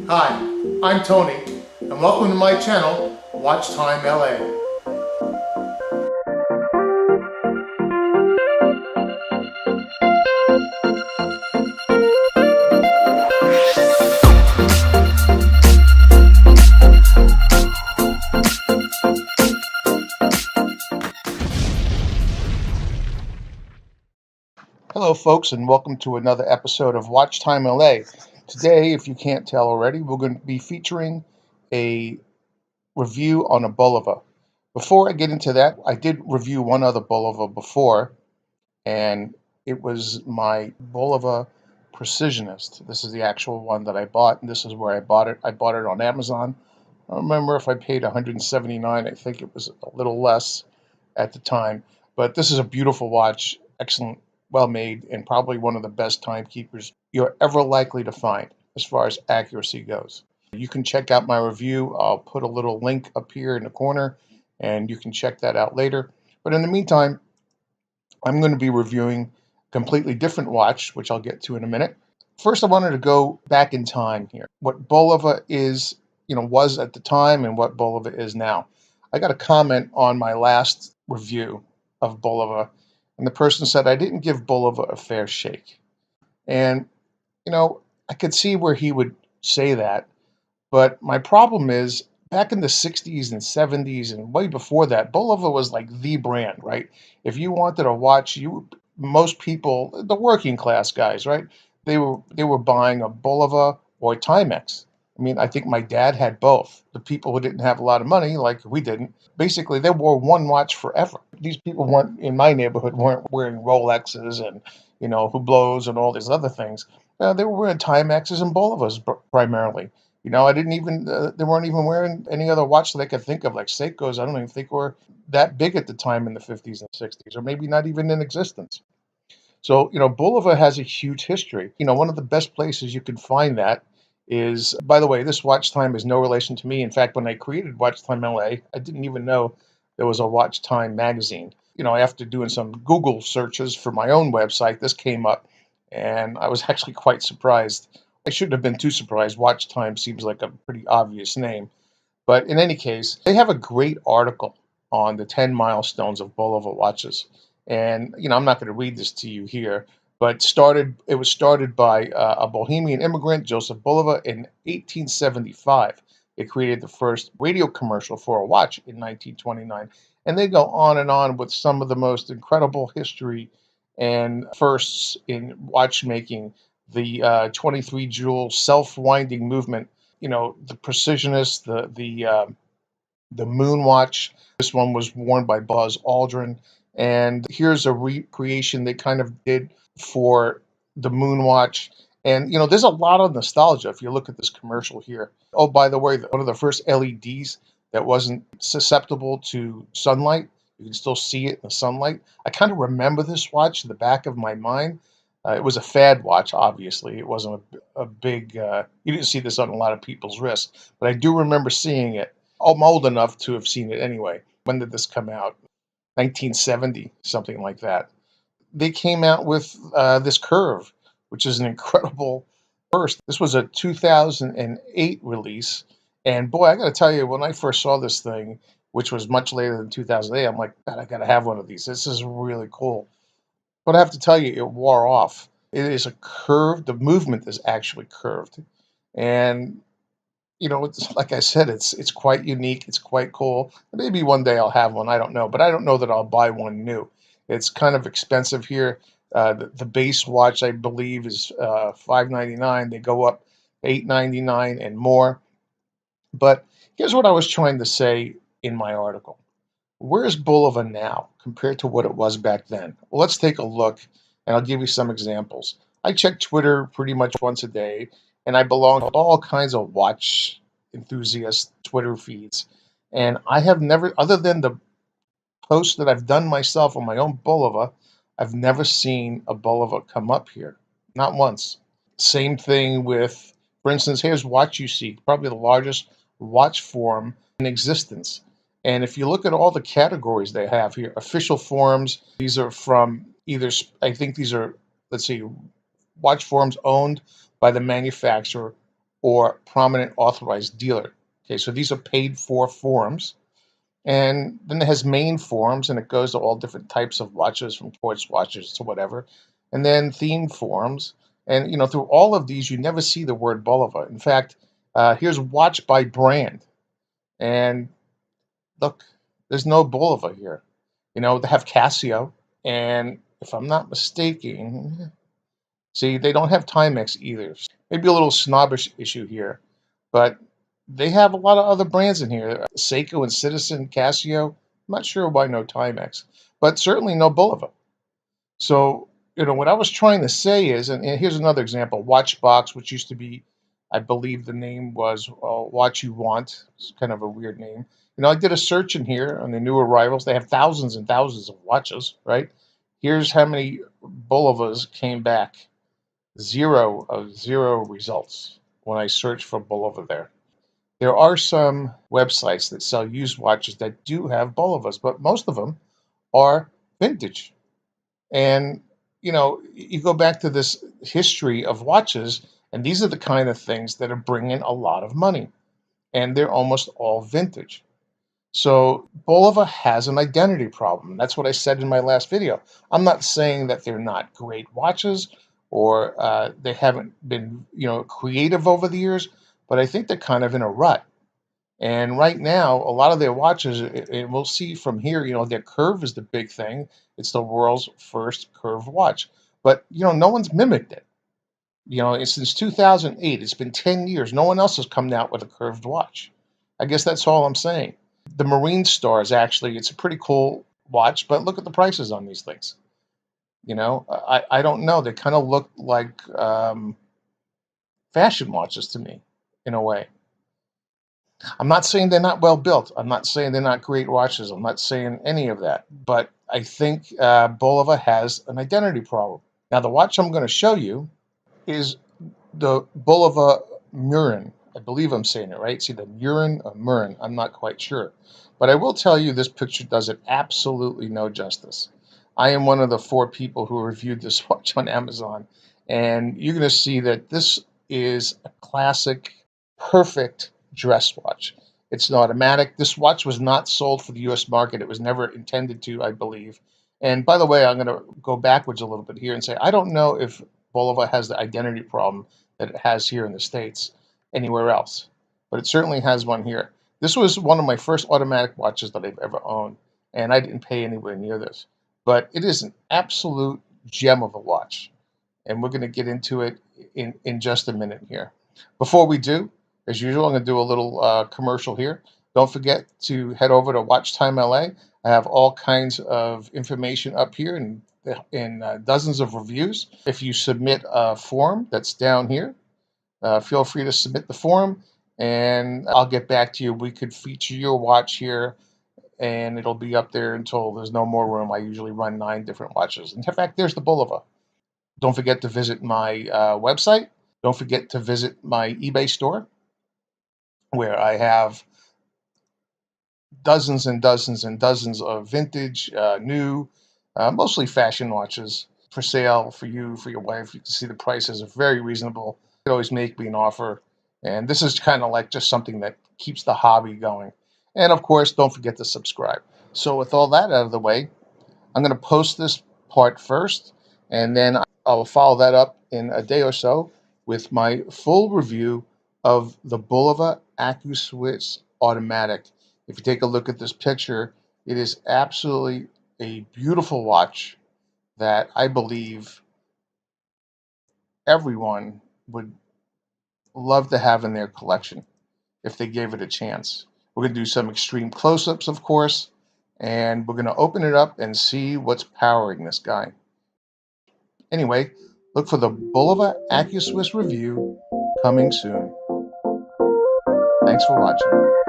Hi, I'm Tony, and welcome to my channel, Watch Time LA. Hello folks, and welcome to another episode of Watch Time LA. Today, if you can't tell already, we're going to be featuring a review on a Bulova. Before I get into that, I did review one other Bulova before, and it was my Bulova Precisionist. This is the actual one that I bought, and this is where I bought it. I bought it on Amazon. I don't remember if I paid $179. I think it was a little less at the time. But this is a beautiful watch, excellent, well made, and probably one of the best timekeepers you're ever likely to find as far as accuracy goes. You can check out my review. I'll put a little link up here in the corner, and you can check that out later. But in the meantime, I'm going to be reviewing a completely different watch, which I'll get to in a minute. First, I wanted to go back in time here. What Bulova is, was at the time and what Bulova is now. I got a comment on my last review of Bulova, and the person said I didn't give Bulova a fair shake. And, I could see where he would say that, but my problem is back in the 60s and 70s and way before that, Bulova was like the brand, right? If you wanted a watch, most people, the working class guys, right? They were buying a Bulova or a Timex. I mean, I think my dad had both. The people who didn't have a lot of money, like we didn't, basically they wore one watch forever. These people weren't in my neighborhood weren't wearing Rolexes and Hublots and all these other things. They were wearing Timexes and Bulovas primarily. I didn't even, they weren't even wearing any other watch that I could think of, like Seikos. I don't even think were that big at the time in the 50s and 60s, or maybe not even in existence. So, Bulova has a huge history. One of the best places you can find that is, by the way, this Watch Time is no relation to me. In fact, when I created Watch Time LA, I didn't even know there was a Watch Time magazine. After doing some Google searches for my own website, this came up, and I was actually quite surprised. I shouldn't have been too surprised. Watch Time seems like a pretty obvious name. But in any case, they have a great article on the 10 milestones of Bulova watches. And, I'm not going to read this to you here, but it was started by a Bohemian immigrant, Joseph Bulova, in 1875. They created the first radio commercial for a watch in 1929. And they go on and on with some of the most incredible history and firsts in watchmaking. The 23 jewel self-winding movement, the Precisionist, the Moon Watch. This one was worn by Buzz Aldrin. And here's a recreation they kind of did for the Moon Watch. And, there's a lot of nostalgia if you look at this commercial here. Oh, by the way, one of the first LEDs that wasn't susceptible to sunlight. You can still see it in the sunlight. I kind of remember this watch in the back of my mind. It was a fad watch, obviously. It wasn't a big, you didn't see this on a lot of people's wrists, but I do remember seeing it. I'm old enough to have seen it anyway. When did this come out? 1970, something like that. They came out with this curve, which is an incredible first. This was a 2008 release. And boy, I got to tell you, when I first saw this thing, which was much later than 2008, I'm like, God, I got to have one of these. This is really cool. But I have to tell you, it wore off. It is a curve. The movement is actually curved. And, it's, like I said, it's quite unique. It's quite cool. Maybe one day I'll have one. I don't know. But I don't know that I'll buy one new. It's kind of expensive here. The base watch, I believe, is $5.99. They go up $8.99 and more. But here's what I was trying to say in my article. Where's Bulova now compared to what it was back then? Well, let's take a look, and I'll give you some examples. I check Twitter pretty much once a day, and I belong to all kinds of watch enthusiast Twitter feeds. And I have never, other than the posts that I've done myself on my own Bulova, I've never seen a Bulova come up here. Not once. Same thing with, for instance, here's Watch You See, probably the largest watch forum in existence. And if you look at all the categories they have here, official forums, these are from either, I think these are, let's see, watch forums owned by the manufacturer or prominent authorized dealer. Okay, so these are paid for forums. And then it has main forums, and it goes to all different types of watches, from sports watches to whatever. And then themed forums. And, through all of these, you never see the word Bulova. In fact, here's watch by brand. And look, there's no Bulova here. They have Casio. And if I'm not mistaken, see, they don't have Timex either. Maybe a little snobbish issue here. But they have a lot of other brands in here. Seiko and Citizen, Casio. I'm not sure why no Timex, but certainly no Bulova. So, what I was trying to say is, and here's another example, Watchbox, which used to be, I believe the name was Watch You Want. It's kind of a weird name. I did a search in here on the new arrivals. They have thousands and thousands of watches, right? Here's how many Bulovas came back. 0 of 0 results when I searched for Bulova there. There are some websites that sell used watches that do have Bulovas, but most of them are vintage. And, you go back to this history of watches, and these are the kind of things that are bringing a lot of money. And they're almost all vintage. So Bulova has an identity problem. That's what I said in my last video. I'm not saying that they're not great watches or they haven't been, creative over the years, but I think they're kind of in a rut. And right now, a lot of their watches, and we'll see from here, their curve is the big thing. It's the world's first curved watch. But, no one's mimicked it. Since 2008, it's been 10 years. No one else has come out with a curved watch. I guess that's all I'm saying. The Marine Star is actually, it's a pretty cool watch, but look at the prices on these things. I don't know. They kind of look like fashion watches to me, in a way. I'm not saying they're not well built. I'm not saying they're not great watches. I'm not saying any of that. But I think Bulova has an identity problem. Now, the watch I'm going to show you is the Bulova Nuran. I believe I'm saying it right. See, the Nuran or Murren. I'm not quite sure. But I will tell you this picture does it absolutely no justice. I am one of the 4 people who reviewed this watch on Amazon. And you're going to see that this is a classic, perfect dress watch. It's an automatic. This watch was not sold for the U.S. market. It was never intended to, I believe. And by the way, I'm going to go backwards a little bit here and say, I don't know if Bulova has the identity problem that it has here in the States anywhere else, but it certainly has one here. This was one of my first automatic watches that I've ever owned, and I didn't pay anywhere near this. But it is an absolute gem of a watch, and we're going to get into it in just a minute here. Before we do, as usual, I'm going to do a little commercial here. Don't forget to head over to Watch Time LA. I have all kinds of information up here in dozens of reviews. If you submit a form that's down here, feel free to submit the form, and I'll get back to you. We could feature your watch here, and it'll be up there until there's no more room. I usually run 9 different watches. And in fact, there's the Bulova. Don't forget to visit my website. Don't forget to visit my eBay store, where I have dozens and dozens and dozens of vintage, new, mostly fashion watches for sale for you, for your wife. You can see the prices are very reasonable. You can always make me an offer. And this is kind of like just something that keeps the hobby going. And of course, don't forget to subscribe. So with all that out of the way, I'm going to post this part first, and then I'll follow that up in a day or so with my full review of the Bulova Acu-Swiss Automatic. If you take a look at this picture, it is absolutely a beautiful watch that I believe everyone would love to have in their collection if they gave it a chance. We're going to do some extreme close-ups, of course, and we're going to open it up and see what's powering this guy. Anyway, look for the Bulova Acu-Swiss review coming soon. Thanks for watching.